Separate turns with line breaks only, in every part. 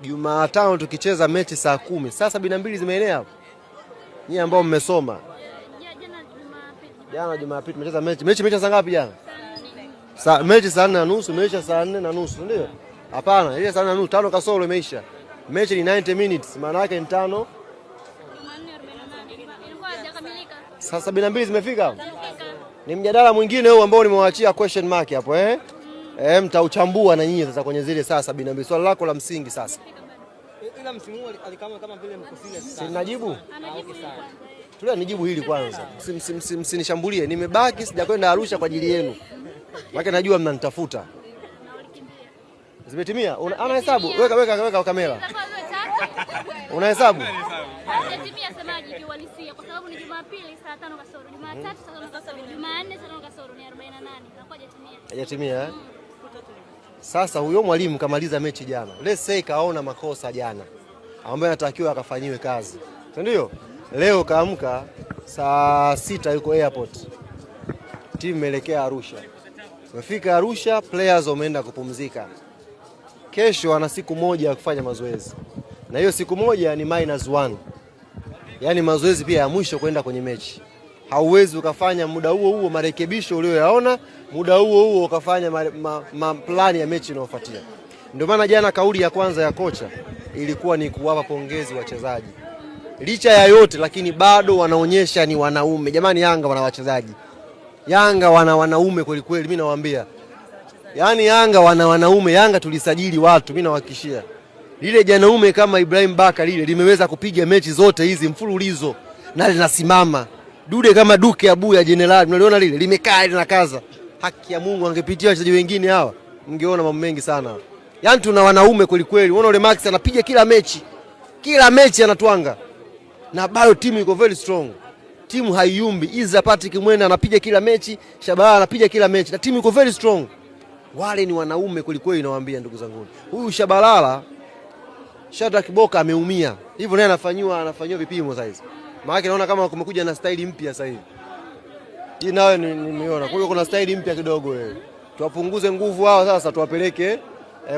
Jumatano tukicheza mechi saa 10. Saa 72 zimeenea hapo. Nyinyi ambao mmesoma. Jana Jumapili tumecheza mechi saa ngapi jana? Mechi saa 4:30, mechi saa 4:30, ndio? Hapana, ile saa 4:30 5 kasoro imeisha. Mechi ni 90 minutes, maana yake ni 5. Saa 72 zimefika? Ni mjadala mwingine huu ambao nimewaachia question mark hapo mtauchambua na nyinyi sasa kwenye zile saa 72. Swali lako la msingi sasa.
Ila msimu kama vile mkosile
sana. Sinajibu? Tulia nijibu hili kwanza. Msinishambulie. Nimebaki sijakwenda Arusha kwa ajili yenu. Maana najua mnanitafuta. Zimetimia? Anahesabu? Weka kamera. Unahesabu?
Hajatimia semaji kiuhalisia kwa sababu ni Jumapili saa 5 kasoro, Jumatatu saa 5 kasoro, Jumanne saa 5 kasoro ni 48. Inakuwa hajatimia.
Hajatimia Sasa huyo mwalimu kamaliza mechi jana. Let's say kaona makosa jana ambayo anatakiwa akafanyiwe kazi. Ndio? Leo kaamka saa 6 yuko airport. Timu imeelekea Arusha. Wamefika Arusha, players wameenda kupumzika. Kesho ana siku moja ya kufanya mazoezi. Na hiyo siku moja ni -1. Yaani mazoezi pia ya mwisho kwenda kwenye mechi. Hauwezi ukafanya muda huo marekebisho uliyoyaona, muda huo ukafanya plani ya mechi inayofuatia. Ndio maana jana kauli ya kwanza ya kocha ilikuwa ni kuwapa pongezi wachezaji. Licha ya yote lakini bado wanaonyesha ni wanaume. Jamani, Yanga wana wachezaji. Yanga wana wanaume kweli kweli, mimi nawaambia. Yaani Yanga wana wanaume, Yanga tulisajili watu, mimi nawahakikishia. Lile janaume kama Ibrahim Baka lile limeweza kupiga mechi zote hizi mfululizo na linasimama. Dude kama Duke Abuya General, mnaliona lile limekaa linakaza. Haki ya Mungu angepitia wachezaji wengine hawa, mngeona mambo mengi sana. Yaani tuna wanaume kweli kweli. Unaona yule Max anapiga kila mechi. Kila mechi anatwanga. Na bado timu iko very strong. Timu haiyumbi. Iza Patrick Mwenda anapiga kila mechi, Shabana anapiga kila mechi. Na timu iko very strong. Wale ni wanaume kweli kweli, nawaambia ndugu zangu. Huyu Shabalala Shadrack Boka ameumia. Hivyo naye anafanywa vipimo sasa hivi. Maana naona kama kumekuja na style mpya sasa hivi. Hii nayo nimeona. Kwa hiyo kuna style mpya kidogo Tuwapunguze nguvu hao sasa tuwapeleke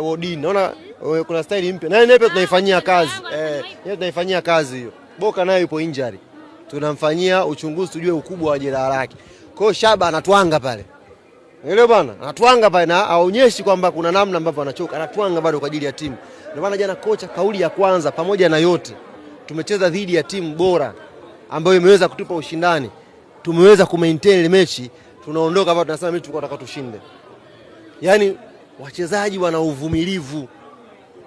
wodini. Naona kuna style mpya. Na yeye pia tunaifanyia kazi. Yeye tunaifanyia kazi hiyo. Boka naye yupo injury. Tunamfanyia uchunguzi tujue ukubwa wa jeraha lake. Kwa hiyo Shaba anatwanga pale. Elewa bwana, anatwanga pale na aonyeshi kwamba kuna namna ambavyo anachoka. Anatwanga bado kwa ajili ya timu. Ndio maana jana kocha kauli ya kwanza pamoja na yote tumecheza dhidi ya timu bora ambayo imeweza kutupa ushindani. Tumeweza kumaintain ile mechi, tunaondoka hapa tunasema mechi tulikuwa tunataka tushinde. Yaani wachezaji wana uvumilivu.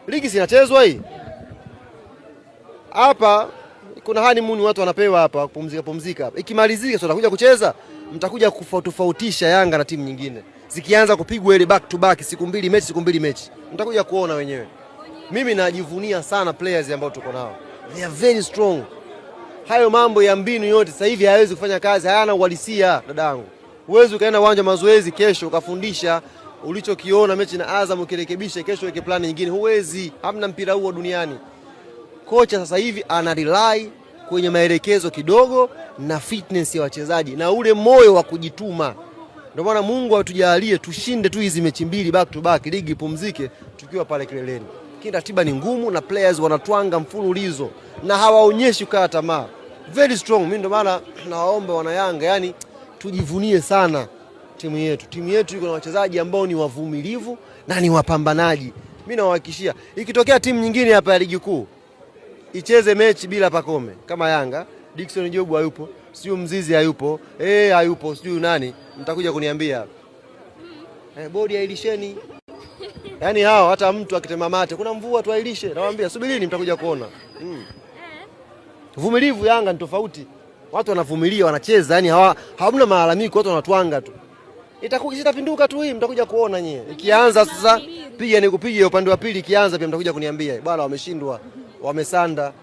Ligi sinachezwa hii. Hapa kuna honeymoon watu wanapewa hapa kupumzika hapa. Ikimalizika sio tutakuja kucheza, mtakuja kutofautisha Yanga na timu nyingine. Zikianza kupigwa ile back to back siku mbili mechi, mtakuja kuona wenyewe. Mimi najivunia sana players ambao tuko nao. They are very strong. Hayo mambo ya mbinu yote sasa hivi hayawezi kufanya kazi, hayana uhalisia dadangu. Uwezo ukaenda uwanja mazoezi kesho ukafundisha ulichokiona mechi na Azam ukirekebisha kesho weke plani nyingine, huwezi. Hamna mpira huo duniani. Kocha sasa hivi ana rely kwenye maelekezo kidogo na fitness ya wachezaji na ule moyo wa kujituma. Ndio maana Mungu atujalie tushinde tu hizi mechi mbili back to back, ligi ipumzike tukiwa pale kileleni. Lakini ratiba ni ngumu na players wanatwanga mfululizo na hawaonyeshi kukata tamaa. Very strong. Mimi ndio maana nawaomba wana Yanga, yani tujivunie sana timu yetu. Timu yetu iko na wachezaji ambao ni wavumilivu na ni wapambanaji. Mimi nawahakikishia ikitokea timu nyingine hapa ya ligi kuu icheze mechi bila Pacome kama Yanga, Dickson Jobu hayupo, sio Mzizi hayupo, hayupo, sio nani, mtakuja kuniambia. Bodi ailisheni. Yaani hao hata mtu akitema mate, kuna mvua tu ailishe. Nawaambia subirini mtakuja kuona. Vumilivu Yanga ni tofauti. Watu wanavumilia wanacheza, yani hamna malalamiko, watu wanatwanga tu. Itapinduka tu hii, mtakuja kuona nyewe. Ikianza sasa piga nikupige upande wa pili, ikianza pia mtakuja kuniambia. Bwana wameshindwa, wamesanda.